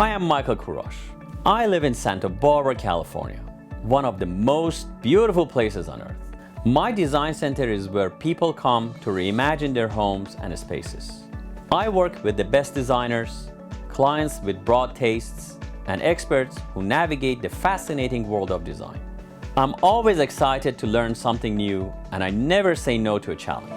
Hi, I'm Michael Kurosh. I live in Santa Barbara, California, one of the most beautiful places on earth. My design center is where people come to reimagine their homes and spaces. I work with the best designers, clients with broad tastes, and experts who navigate the fascinating world of design. I'm always excited to learn something new, and I never say no to a challenge.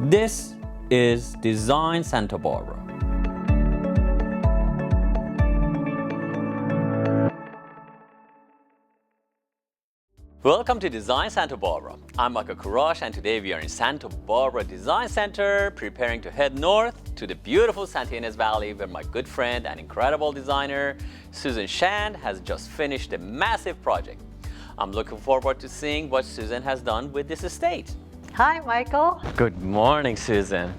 This is Design Santa Barbara. Welcome to Design Santa Barbara. I'm Michael Kurosh, and today we are in Santa Barbara Design Center, preparing to head north to the beautiful Santa Ynez Valley, where my good friend and incredible designer, Susan SYV, has just finished a massive project. I'm looking forward to seeing what Susan has done with this estate. Hi, Michael. Good morning, Susan.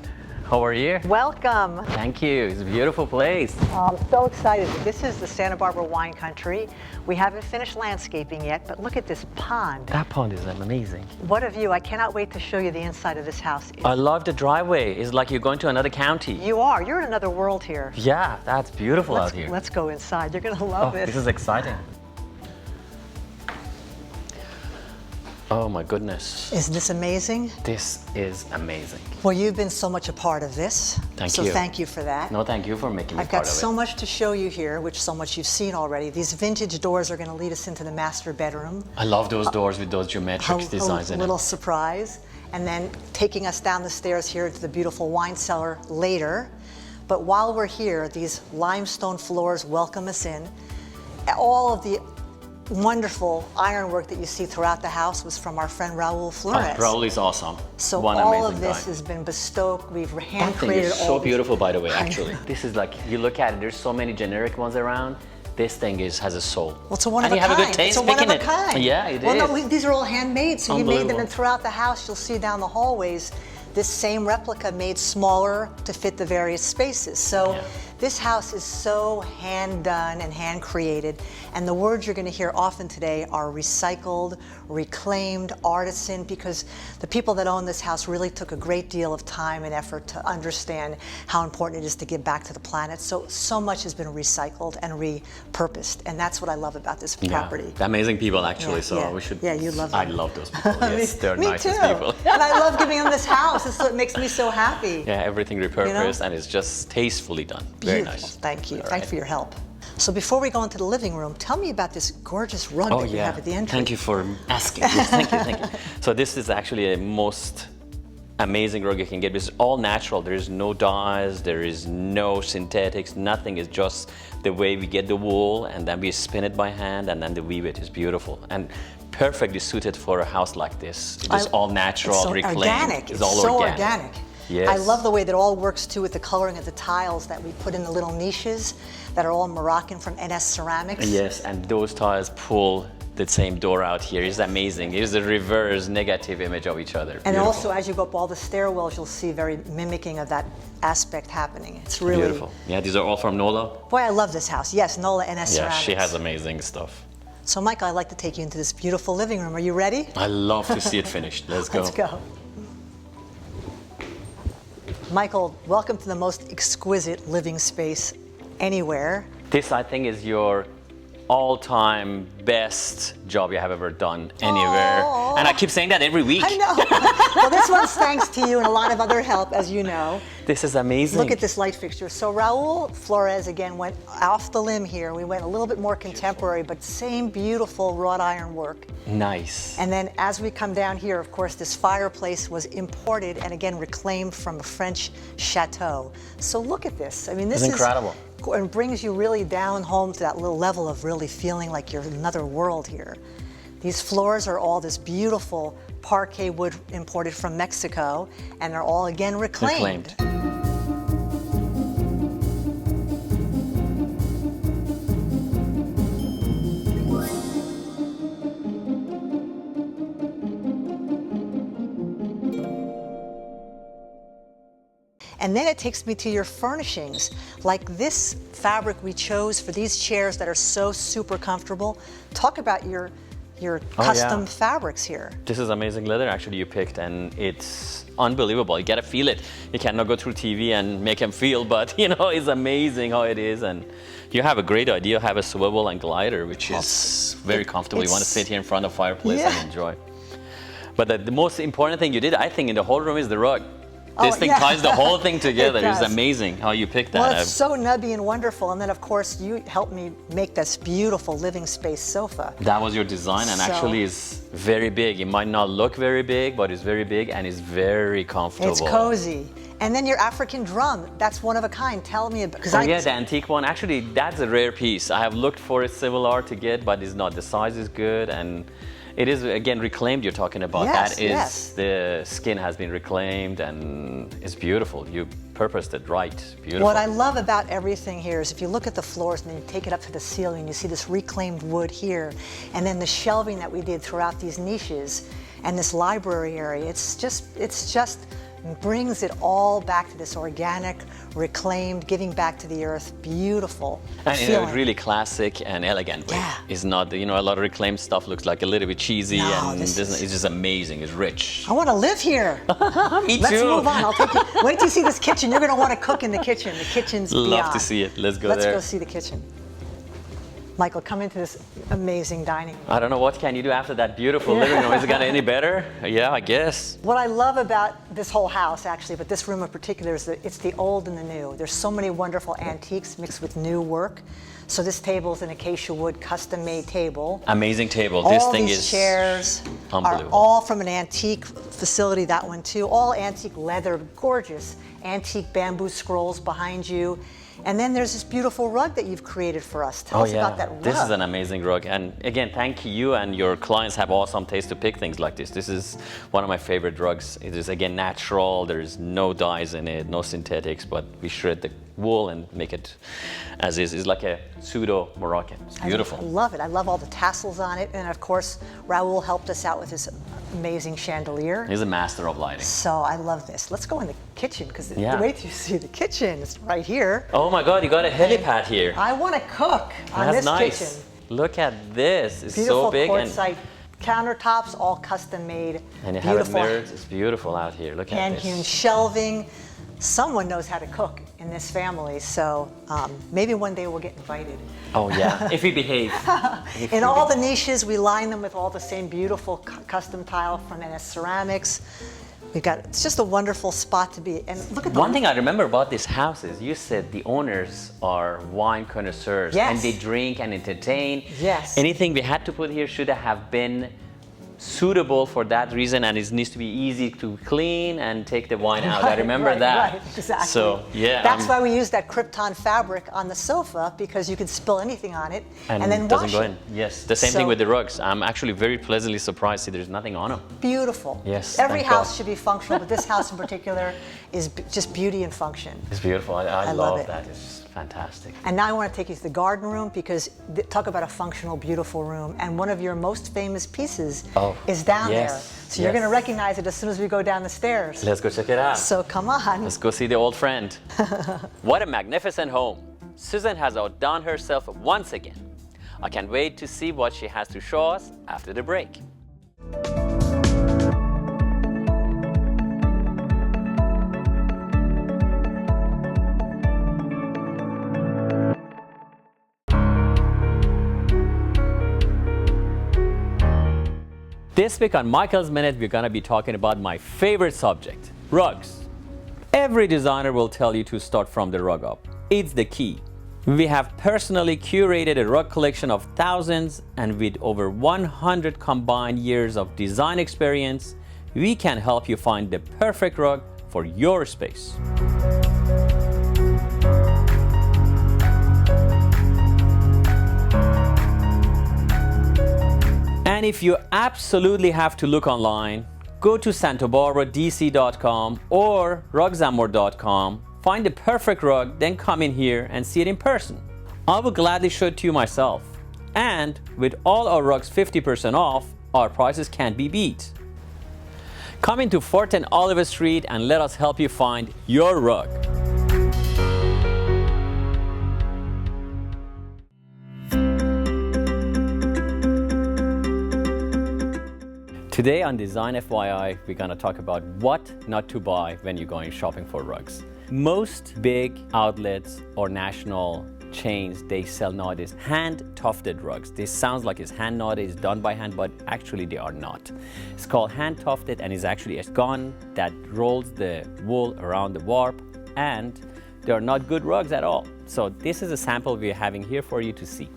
How are you? Welcome. Thank you. It's a beautiful place. I'm so excited. This is the Santa Barbara wine country. We haven't finished landscaping yet, but look at this pond. That pond is amazing. What a view. I cannot wait to show you the inside of this house. I love the driveway. It's like you're going to another county. You are. You're in another world here. Yeah, that's beautiful out here. Let's go inside. You're going to love this. This is exciting. Oh my goodness. Isn't this amazing? This is amazing. Well, you've been so much a part of this. Thank you. So thank you for that. No, thank you for making me I've part got of so it. much to show you here, which so much you've seen already. These vintage doors are going to lead us into the master bedroom. I love those doors with those geometric designs A in little it. surprise. And then taking us down the stairs here to the beautiful wine cellar later. But while we're here, these limestone floors welcome us in. All of the wonderful ironwork that you see throughout the house was from our friend Raul Flores. Raul is awesome. So One all amazing of this guy. has been bestowed. We've That hand thing created is all so these- beautiful, by the way, I know. actually. This is like, you look at it, there's so many generic ones around. This thing has a soul. Well, it's a one of and a you kind. have a good taste It's a one of picking a it. kind. Yeah, it well, is. No, these are all handmade, so you made them, Unbelievable. and throughout the house, you'll see down the hallways this same replica made smaller to fit the various spaces. So Yeah. this house is so hand done and hand created, and the words you're going to hear often today are recycled, reclaimed, artisan, because the people that own this house really took a great deal of time and effort to understand how important it is to give back to the planet. So much has been recycled and repurposed, and that's what I love about this property. Yeah, amazing people, actually. Yeah, so yeah. we should. Yeah, you love I them. love those people. Yes, they're Me nicest too. people. And I love giving them this house. It's what makes me so happy. Yeah, everything repurposed, and it's just tastefully done. Very Beautiful. nice. Thank you. All Thanks right. for your help. So before we go into the living room, tell me about this gorgeous rug Oh that you yeah, have at the entrance. thank you for asking. Yes, thank you, thank you. So this is actually a most amazing rug you can get. It's all natural. There is no dyes, there is no synthetics, nothing. It's just the way we get the wool, and then we spin it by hand, and then the weave it. Is beautiful and perfectly suited for a house like this. It's all natural, It's so reclaimed. organic. It's all so organic. Yes. I love the way that all works too with the coloring of the tiles that we put in the little niches that are all Moroccan from NS Ceramics. Yes, and those tiles pull the same door out here. It's amazing. It's a reverse negative image of each other. And Beautiful. also, as you go up all the stairwells, you'll see very mimicking of that aspect happening. It's really Beautiful. Yeah, these are all from Nola. Boy, I love this house. Yes, Nola NS Yeah, Ceramics. she has amazing stuff. So, Michael, I'd like to take you into this beautiful living room. Are you ready? I love to see it finished. Let's go. Let's go. Michael, welcome to the most exquisite living space anywhere. This, I think, is your all-time best job you have ever done anywhere. Aw. And I keep saying that every week. I know. Well, this one's thanks to you and a lot of other help, as you know. This is amazing. Look at this light fixture. So Raul Flores, again, went off the limb here. We went a little bit more contemporary, but same beautiful wrought iron work. Nice. And then as we come down here, of course, this fireplace was imported and again reclaimed from a French chateau. So look at this. I mean, this It's incredible. And brings you really down home to that little level of really feeling like you're in another world here. These floors are all this beautiful parquet wood imported from Mexico, and they're all again reclaimed. And then it takes me to your furnishings, like this fabric we chose for these chairs that are so super comfortable. Talk about your custom fabrics here. This is amazing leather actually you picked, and it's unbelievable. You gotta feel it. You cannot go through TV and make them feel, but you know, it's amazing how it is. And you have a great idea, have a swivel and glider, which is very comfortable. You want to sit here in front of the fireplace and enjoy. But the most important thing you did, I think, in the whole room is the rug. This thing ties the whole thing together. It's amazing how you picked that. Well, it's so nubby and wonderful. And then, of course, you helped me make this beautiful living space sofa. That was your design, and actually is very big. It might not look very big, but it's very big and it's very comfortable. It's cozy. And then your African drum, that's one of a kind. Tell me about it. Oh yeah, the antique one. Actually, that's a rare piece. I have looked for a similar to get, but it's not. The size is good, and it is, again, reclaimed you're talking about. Yes, that is, the skin has been reclaimed and it's beautiful. You purposed it right, beautiful. What I love about everything here is if you look at the floors and then you take it up to the ceiling, you see this reclaimed wood here, and then the shelving that we did throughout these niches and this library area. It's just brings it all back to this organic, reclaimed, giving back to the earth, beautiful and feeling. in a really classic and elegant way. It's not, you know, a lot of reclaimed stuff looks like a little bit cheesy, and it's just amazing. It's rich. I want to live here. Me Let's too. move on. I'll take you. Wait till you see this kitchen. You're going to want to cook in the kitchen. The kitchen's beyond. Love to see it. Let's go there. Let's go see the kitchen. Michael, come into this amazing dining room. I don't know, what can you do after that beautiful living room? Is it gonna any better? Yeah, I guess. What I love about this whole house, actually, but this room in particular, is that it's the old and the new. There's so many wonderful antiques mixed with new work. So this table is an acacia wood custom-made table. Amazing table. This all thing these is chairs are all from an antique facility, that one too. All antique leather, gorgeous antique bamboo scrolls behind you. And then there's this beautiful rug that you've created for us. Tell us about that rug. This is an amazing rug. And again, thank you, and your clients have awesome taste to pick things like this. This is one of my favorite rugs. It is, again, natural. There's no dyes in it, no synthetics, but we shred the wool and make it as is. It's like a pseudo Moroccan. It's beautiful. I love it. I love all the tassels on it. And of course, Raul helped us out with this amazing chandelier. He's a master of lighting. So I love this. Let's go in the kitchen, because wait till you see the kitchen. It's right here. Oh my God, you got a helipad here. I want to cook on this kitchen. Look at this. It's beautiful so big. Quartzite countertops, all custom made. And you have it mirrored. It's beautiful out here. Look at this. Hand-hewn shelving. Someone knows how to cook in this family, so maybe one day we'll get invited. Oh yeah, if we behave. In all the niches, we line them with all the same beautiful custom tile from NS Ceramics. It's just a wonderful spot to be. And look at one thing I remember about this house is you said the owners are wine connoisseurs, and they drink and entertain. Yes. Anything we had to put here should have been suitable for that reason, and it needs to be easy to clean and take the wine out. I remember that. Right, exactly. So yeah, that's why we use that Krypton fabric on the sofa, because you can spill anything on it and then it doesn't wash go it. in. Yes, the same thing with the rugs. I'm actually very pleasantly surprised. See, there's nothing on them. Beautiful. Yes. Every house should be functional, but this house in particular is just beauty and function. It's beautiful. I love it. that. It's fantastic. And now I want to take you to the garden room, because talk about a functional, beautiful room. And one of your most famous pieces is down there. So you're going to recognize it as soon as we go down the stairs. Let's go check it out. So come on. Let's go see the old friend. What a magnificent home. Susan has outdone herself once again. I can't wait to see what she has to show us after the break. This week on Michael's Minute, we're going to be talking about my favorite subject, rugs. Every designer will tell you to start from the rug up. It's the key. We have personally curated a rug collection of thousands, and with over 100 combined years of design experience, we can help you find the perfect rug for your space. And if you absolutely have to look online, go to santabarbaradc.com or rugsamor.com, find the perfect rug, then come in here and see it in person. I will gladly show it to you myself. And with all our rugs 50% off, our prices can't be beat. Come into 410 Oliver Street and let us help you find your rug. Today on Design FYI, we're going to talk about what not to buy when you're going shopping for rugs. Most big outlets or national chains, they sell nowadays hand-tufted rugs. This sounds like it's hand knotted, it's done by hand, but actually they are not. It's called hand-tufted and is actually a gun that rolls the wool around the warp, and they are not good rugs at all. So this is a sample we're having here for you to see.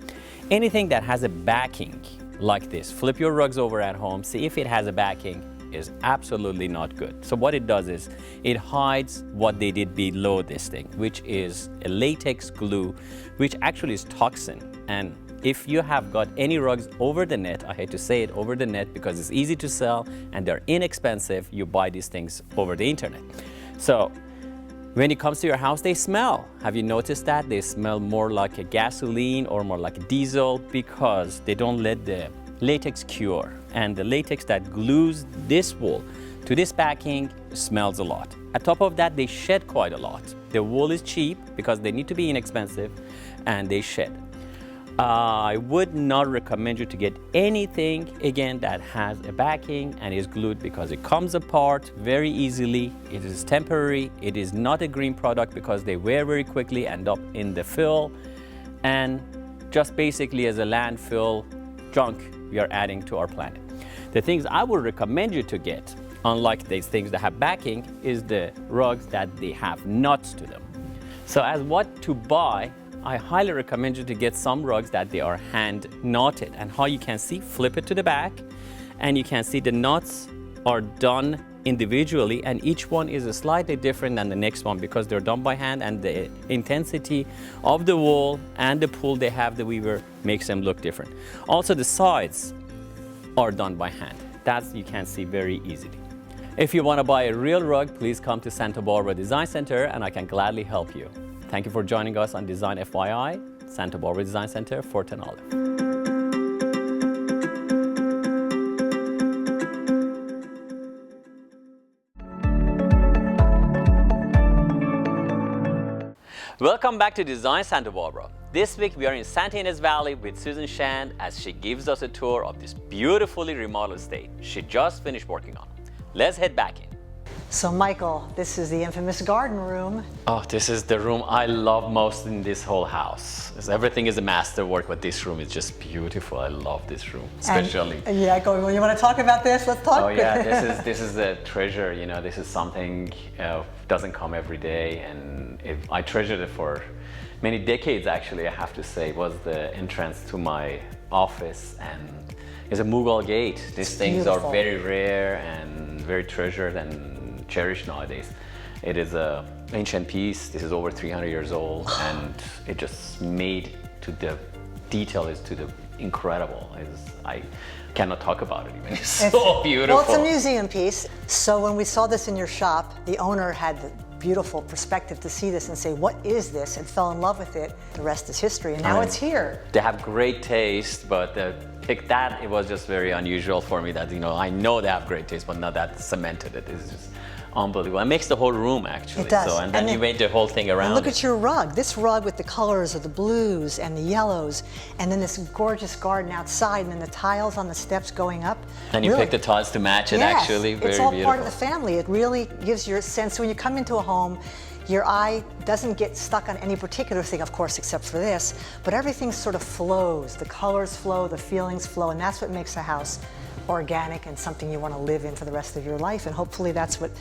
Anything that has a backing like this, flip your rugs over at home, see if it has a backing, is absolutely not good. So what it does is it hides what they did below this thing, which is a latex glue, which actually is toxin. And if you have got any rugs over the net, I hate to say it, over the net, because it's easy to sell and they're inexpensive, you buy these things over the internet. So when it comes to your house, they smell. Have you noticed that? They smell more like a gasoline or more like a diesel because they don't let the latex cure. And the latex that glues this wool to this backing smells a lot. On top of that, they shed quite a lot. The wool is cheap because they need to be inexpensive, and they shed. I would not recommend you to get anything, again, that has a backing and is glued, because it comes apart very easily. It is temporary. It is not a green product because they wear very quickly, end up in the fill, and just basically as a landfill junk we are adding to our planet. The things I would recommend you to get, unlike these things that have backing, is the rugs that they have nuts to them. So as what to buy, I highly recommend you to get some rugs that they are hand knotted. And how you can see, flip it to the back, and you can see the knots are done individually, and each one is slightly different than the next one because they're done by hand, and the intensity of the wool and the pull they have, the weaver, makes them look different. Also, the sides are done by hand. That you can see very easily. If you want to buy a real rug, please come to Santa Barbara Design Center and I can gladly help you. Thank you for joining us on Design FYI, Santa Barbara Design Center, 410 Olive. Welcome back to Design Santa Barbara. This week we are in Santa Ynez Valley with Susan SYV as she gives us a tour of this beautifully remodeled estate she just finished working on. Let's head back in. So Michael, this is the infamous garden room. Oh, this is the room I love most in this whole house. Everything is a masterwork, but this room is just beautiful. I love this room, especially. And, yeah, well, you want to talk about this? Let's talk. Oh yeah, this is a treasure. You know, this is something doesn't come every day, and I treasured it for many decades. Actually, I have to say, it was the entrance to my office, and it's a Mughal gate. These things are very rare and very treasured and cherished nowadays. It is an ancient piece. This is over 300 years old, and it just made to the detail is to the incredible. I cannot talk about it even. It's so beautiful. Well, it's a museum piece. So when we saw this in your shop, the owner had the beautiful perspective to see this and say, what is this? And fell in love with it. The rest is history, and now it's here. They have great taste, but it was just very unusual for me that, you know, I know they have great taste, but not that cemented. It is just unbelievable. It makes the whole room, actually. It does. So, and then you made the whole thing around. And look at your rug. This rug with the colors of the blues and the yellows, and then this gorgeous garden outside, and then the tiles on the steps going up. And you picked the tiles to match it, actually. Very it's all beautiful. part of the family. It really gives you a sense when you come into a home. Your eye doesn't get stuck on any particular thing, of course, except for this, but everything sort of flows. The colors flow, the feelings flow, and that's what makes a house organic and something you want to live in for the rest of your life. And hopefully that's what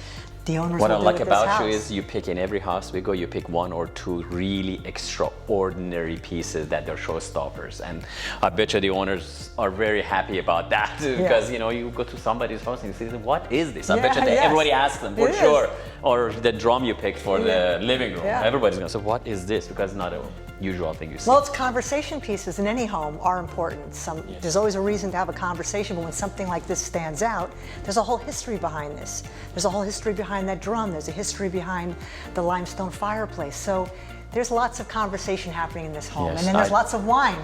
the owners will do with this house. What I like about you is you pick in every house we go, you pick one or two really extraordinary pieces that they're showstoppers. And I bet you the owners are very happy about that because, you know, you go to somebody's house and you say, what is this? I bet you everybody asks them for sure. Or the drum you picked for the living room. Everybody's going to say, what is this? Because it's not a usual thing you see. Well, it's conversation pieces in any home are important. There's always a reason to have a conversation, but when something like this stands out, there's a whole history behind this. There's a whole history behind that drum. There's a history behind the limestone fireplace. So there's lots of conversation happening in this home. And then there's lots of wine.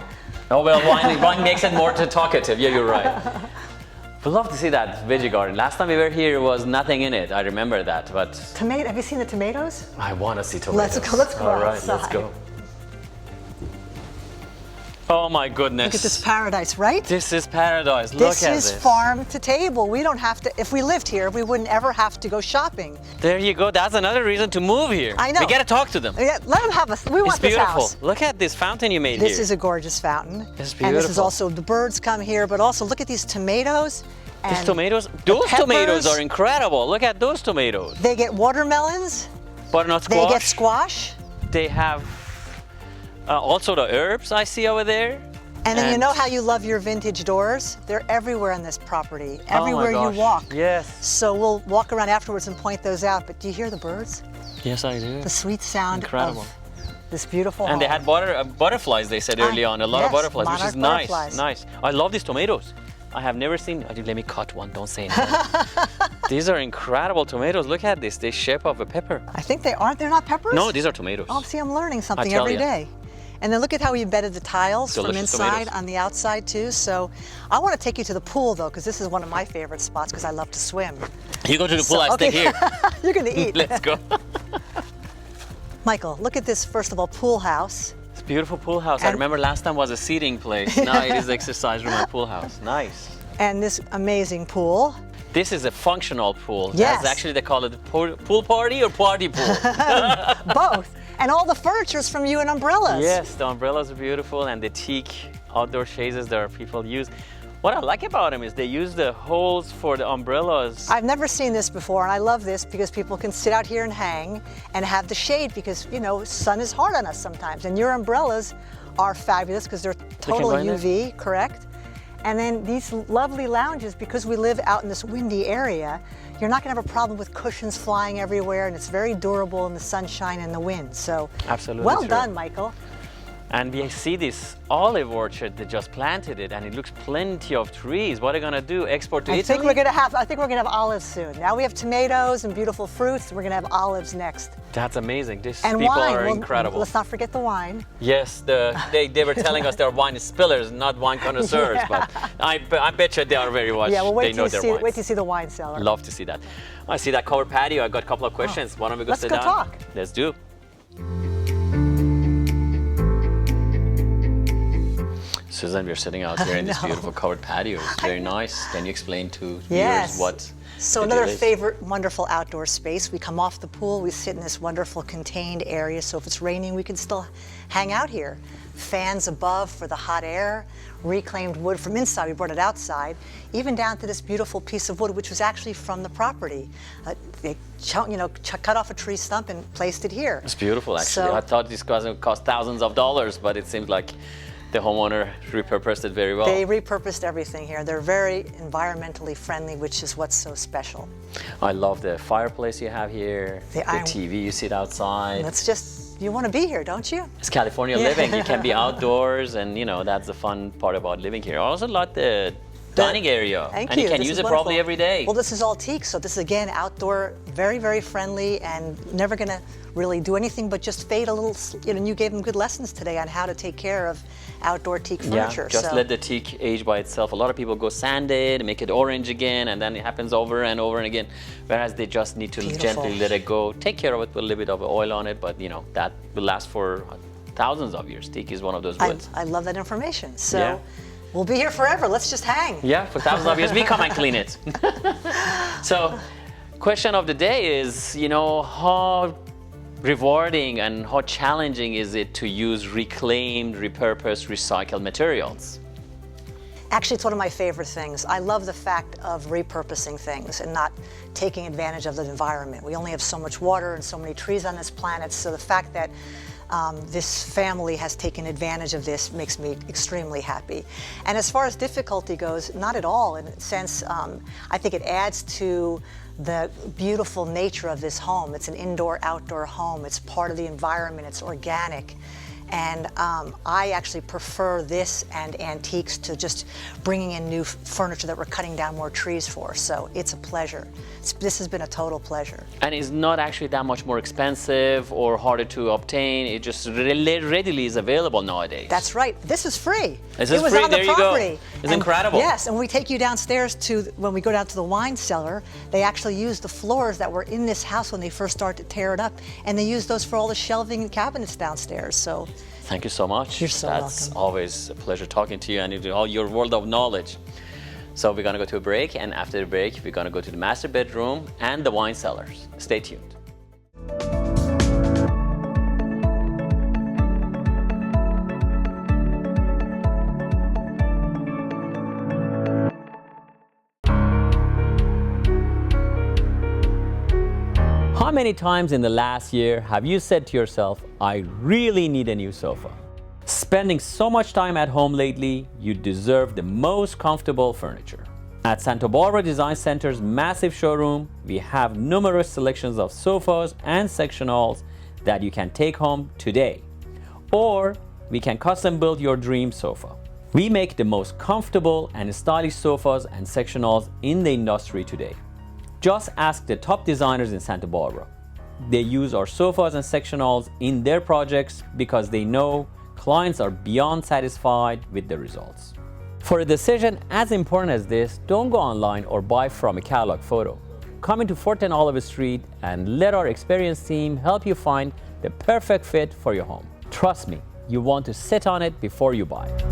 Oh, well, wine makes it more talkative. Yeah, you're right. We'd love to see that veggie garden. Last time we were here, was nothing in it. I remember that, but Tomato. Have you seen the tomatoes? I want to see tomatoes. Let's go. Let's go All right, outside. let's go. Oh my goodness. Look at this paradise, right? This is paradise. Look This at is this. farm to table. We don't have to, if we lived here, we wouldn't ever have to go shopping. There you go. That's another reason to move here. I know. We got to talk to them. Yeah, let them have us. We want It's this beautiful. house. Look at this fountain you made This here. is a gorgeous fountain. It's And this is beautiful. also, the birds come here, but also look at these tomatoes. And These tomatoes, those peppers. tomatoes are incredible. Look at those tomatoes. They get watermelons. Butternut They squash. get squash. They have also the herbs I see over there. And then you know how you love your vintage doors? They're everywhere on this property, Oh my everywhere you gosh. walk. Yes. So we'll walk around afterwards and point those out. But do you hear the birds? Yes, I do. The sweet sound Incredible. of this beautiful And they home. had butterflies, they said early on. A lot of yes, butterflies, which is monarch nice. butterflies. Nice. I love these tomatoes. I have never seen. Let me cut one. Don't say anything. These are incredible tomatoes. Look at this. They shape of a pepper. I think they aren't. They're not peppers? No, these are tomatoes. Oh, see, I'm learning something tell every ya. day. And then look at how we embedded the tiles from Delicious inside tomatoes. on the outside too. So I want to take you to the pool though, because this is one of my favorite spots because I love to swim. You go to the pool, I okay. stay here. You're going to eat. Let's go. Michael, look at this, first of all, pool house. It's a beautiful pool house. I And- remember last time was a seating place. Now it is exercise room and pool house. Nice. And this amazing pool. This is a functional pool. Yes. That's actually, they call it pool party or party pool. Both. And all the furniture's from you and umbrellas. Yes, the umbrellas are beautiful and the teak outdoor shades that people use. What I like about them is they use the holes for the umbrellas. I've never seen this before, and I love this because people can sit out here and hang and have the shade because, you know, sun is hard on us sometimes. And your umbrellas are fabulous because they're total go in there? UV, correct? And then these lovely lounges, because we live out in this windy area, you're not going to have a problem with cushions flying everywhere, and it's very durable in the sunshine and the wind. So, Absolutely well true. done, Michael. And we see this olive orchard, they just planted it and it looks plenty of trees. What are they gonna do? Export to I Italy? think we're gonna have olives soon. Now we have tomatoes and beautiful fruits. We're gonna have olives next. That's amazing. These And people wine. are Well, incredible. let's not forget the wine. Yes, they were telling us they're wine spillers, not wine connoisseurs, but I bet you they are very much. Yeah, well, they know their wines. wait till you see the wine cellar. Love to see that. I see that covered patio. I got a couple of questions. Why don't we go Let's sit go down? talk. Let's do. Susan, we're sitting out here in this know. beautiful covered patio. It's very nice. Can you explain to Yes. viewers what So the another deal is? favorite wonderful outdoor space. We come off the pool, we sit in this wonderful contained area, so if it's raining, we can still hang out here. Fans above for the hot air, reclaimed wood from inside, we brought it outside, even down to this beautiful piece of wood, which was actually from the property. They cut off a tree stump and placed it here. It's beautiful, actually. So- I thought this was going to cost thousands of dollars, but it seems like the homeowner repurposed it very well. They repurposed everything here. They're very environmentally friendly, which is what's so special. I love the fireplace you have here, the TV you sit outside. That's just, you want to be here, don't you? It's California living. You can be outdoors, and that's the fun part about living here. I also like the dining area, Thank and you can This use is it probably wonderful. every day. Well, this is all teak, so this is again outdoor, very, very friendly, and never going to really do anything but just fade a little. And you gave them good lessons today on how to take care of outdoor teak furniture. Yeah, just so. let the teak age by itself. A lot of people go sand it, make it orange again, and then it happens over and over and again. Whereas they just need to Beautiful. gently let it go, take care of it, put a little bit of oil on it, but that will last for thousands of years. Teak is one of those woods. I love that information. So Yeah. we'll be here forever. Let's just hang. Yeah, for thousands of years, we come and clean it. So, question of the day is, how rewarding and how challenging is it to use reclaimed, repurposed, recycled materials? Actually, it's one of my favorite things. I love the fact of repurposing things and not taking advantage of the environment. We only have so much water and so many trees on this planet, so the fact that this family has taken advantage of this makes me extremely happy. And as far as difficulty goes, not at all. In a sense, I think it adds to the beautiful nature of this home. It's an indoor-outdoor home. It's part of the environment. It's organic. And I actually prefer this and antiques to just bringing in new furniture that we're cutting down more trees for. So it's a pleasure. This has been a total pleasure. And it's not actually that much more expensive or harder to obtain. It just readily is available nowadays. That's right. This is free. This is it was free. on the There you go. property. It's incredible. Yes, and when we take you downstairs when we go down to the wine cellar, they actually use the floors that were in this house when they first started to tear it up, and they use those for all the shelving and cabinets downstairs. So, thank you so much. You're so That's welcome. always a pleasure talking to you and all your world of knowledge. So we're gonna go to a break, and after the break, we're gonna go to the master bedroom and the wine cellars. Stay tuned. How many times in the last year have you said to yourself, I really need a new sofa? Spending so much time at home lately, you deserve the most comfortable furniture. At Santa Barbara Design Center's massive showroom, we have numerous selections of sofas and sectionals that you can take home today. Or we can custom build your dream sofa. We make the most comfortable and stylish sofas and sectionals in the industry today. Just ask the top designers in Santa Barbara. They use our sofas and sectionals in their projects because they know clients are beyond satisfied with the results. For a decision as important as this, don't go online or buy from a catalog photo. Come into 410 Olive Street and let our experienced team help you find the perfect fit for your home. Trust me, you want to sit on it before you buy it.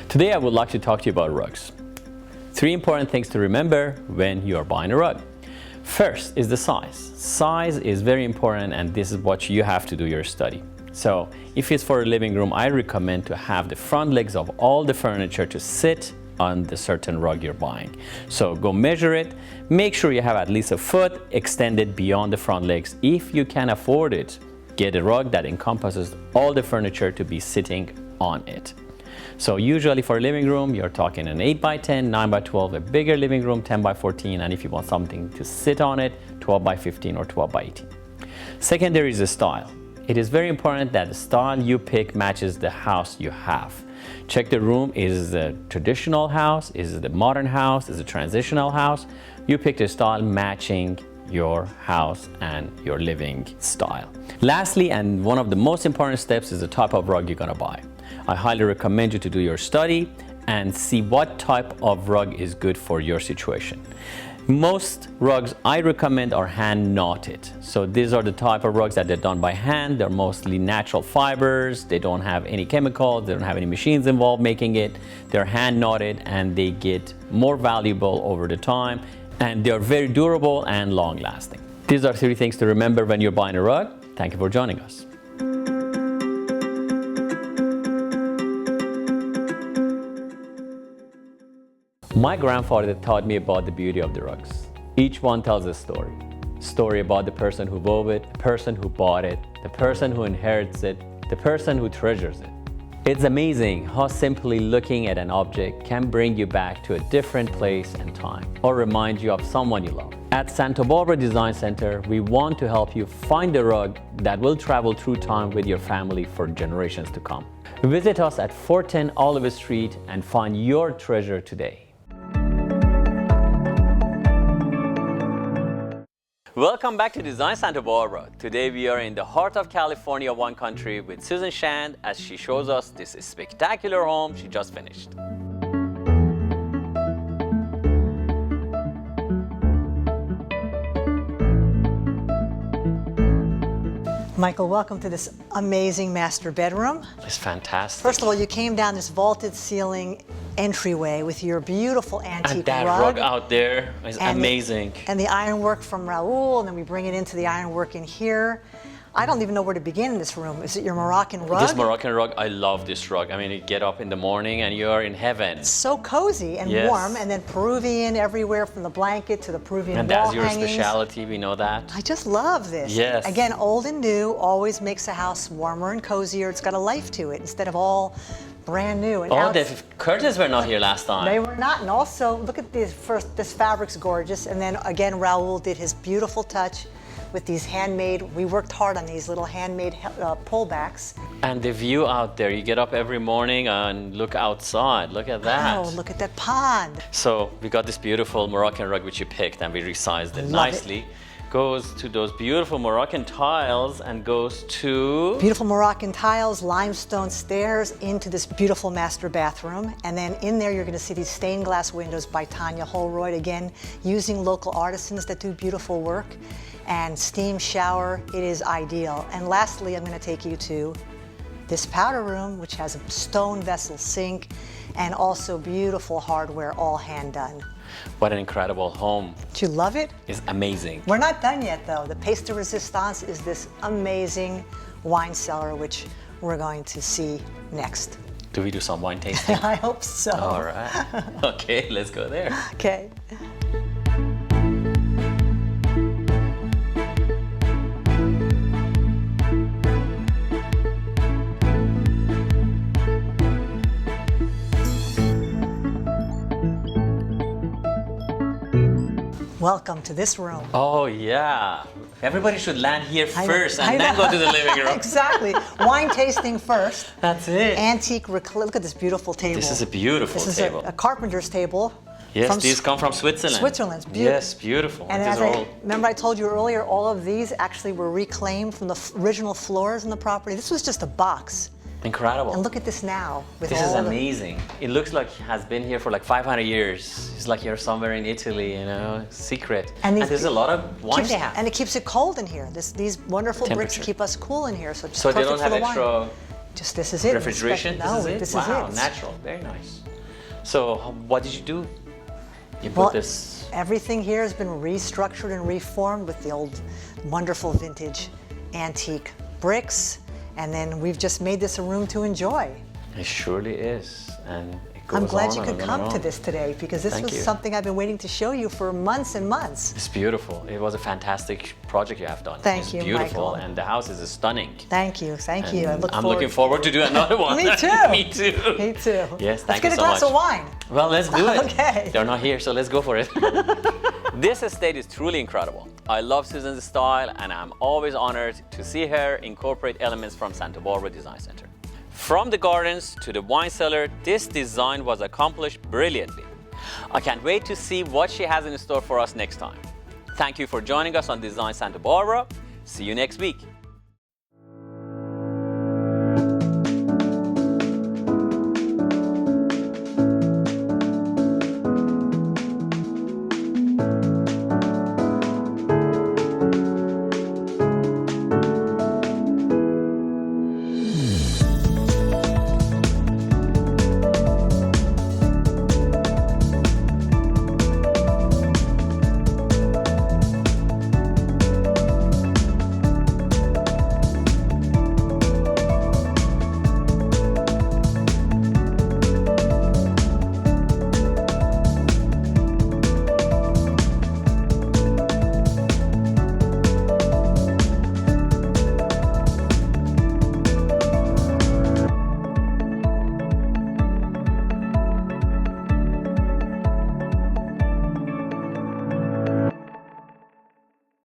Today I would like to talk to you about rugs. 3 important things to remember when you are buying a rug. First is the size. Size is very important, and this is what you have to do your study. So if it's for a living room, I recommend to have the front legs of all the furniture to sit on the certain rug you're buying. So go measure it. Make sure you have at least a foot extended beyond the front legs. If you can afford it, get a rug that encompasses all the furniture to be sitting on it. So usually for a living room, you're talking an 8x10, 9x12, a bigger living room, 10x14, and if you want something to sit on it, 12x15 or 12x18. Secondary is the style. It is very important that the style you pick matches the house you have. Check the room. Is it a traditional house? Is it a modern house? Is it a transitional house? You pick the style matching your house and your living style. Lastly, and one of the most important steps, is the type of rug you're gonna buy. I highly recommend you to do your study and see what type of rug is good for your situation. Most rugs I recommend are hand knotted. So these are the type of rugs that they're done by hand. They're mostly natural fibers. They don't have any chemicals. They don't have any machines involved making it. They're hand knotted and they get more valuable over the time, and they're very durable and long lasting. These are 3 things to remember when you're buying a rug. Thank you for joining us. My grandfather taught me about the beauty of the rugs. Each one tells a story. Story about the person who wove it, the person who bought it, the person who inherits it, the person who treasures it. It's amazing how simply looking at an object can bring you back to a different place and time, or remind you of someone you love. At Santa Barbara Design Center, we want to help you find a rug that will travel through time with your family for generations to come. Visit us at 410 Olive Street and find your treasure today. Welcome back to Design Santa Barbara. Today we are in the heart of California, one country, with Susan SYV as she shows us this spectacular home she just finished. Michael, welcome to this amazing master bedroom. It's fantastic. First of all, you came down this vaulted ceiling entryway with your beautiful antique and that rug. rug out there is amazing. And the ironwork from Raul, and then we bring it into the ironwork in here. I don't even know where to begin in this room. Is it your Moroccan rug? This Moroccan rug, I love this rug. I mean, you get up in the morning and you're in heaven. It's so cozy and warm, and then Peruvian everywhere, from the blanket to the Peruvian and wall that's your hangings. specialty, we know that. I just love this. Yes. Again, old and new always makes a house warmer and cozier. It's got a life to it instead of all brand new. And oh, the curtains were not here last time. They were not, and also look at this. First, this fabric's gorgeous, and then again, Raul did his beautiful touch with these handmade. We worked hard on these little handmade pullbacks. And the view out there, you get up every morning and look outside. Look at that. Oh, look at that pond. So we got this beautiful Moroccan rug which you picked, and we resized it nicely. goes to those beautiful Moroccan tiles and goes to... Beautiful Moroccan tiles, limestone stairs into this beautiful master bathroom. And then in there, you're going to see these stained glass windows by Tanya Holroyd, again, using local artisans that do beautiful work. And steam shower, it is ideal. And lastly, I'm going to take you to this powder room, which has a stone vessel sink and also beautiful hardware, all hand done. What an incredible home. Do you love it? It's amazing. We're not done yet though. The pièce de résistance is this amazing wine cellar, which we're going to see next. Do we do some wine tasting? I hope so. All right. Okay, let's go there. Okay. Welcome to this room. Oh yeah. Everybody should land here I know- first I and then know. go to the living room. Exactly. Wine tasting first. That's it. Antique, look at this beautiful table. This is a beautiful This is table. a carpenter's table. Yes, from these come from Switzerland. Switzerland. It's beautiful. Yes, beautiful. And These as are all... remember I told you earlier, all of these actually were reclaimed from the original floors in the property. This was just a box. Incredible. And look at this now. With This all is the- amazing. It looks like it has been here for like 500 years. It's like you're somewhere in Italy, you know, secret. And there's a lot of wine keeps- they have. And it keeps it cold in here. These wonderful bricks Temperature. keep us cool in here. So, it's So they perfect don't for have the wine. extra Just this is it. refrigeration? No, This is it? Wow, It's- natural. Very nice. So what did you do? You put Well, this... everything here has been restructured and reformed with the old wonderful vintage antique bricks. And then we've just made this a room to enjoy. It surely is. And it goes I'm glad on you and could on come and to on. this today because this Thank was you. something I've been waiting to show you for months and months. It's beautiful. It was a fantastic project you have done. Thank it's you, beautiful, Michael. and the house is stunning. Thank you, thank you. And I'm looking forward to do another one. Me too. Me too. Me too. Yes, Let's thank get you a so glass much. of wine. Well, let's do it. Okay. They're not here, so let's go for it. This estate is truly incredible. I love Susan's style, and I'm always honored to see her incorporate elements from Santa Barbara Design Center. From the gardens to the wine cellar, this design was accomplished brilliantly. I can't wait to see what she has in store for us next time. Thank you for joining us on Design Santa Barbara. See you next week.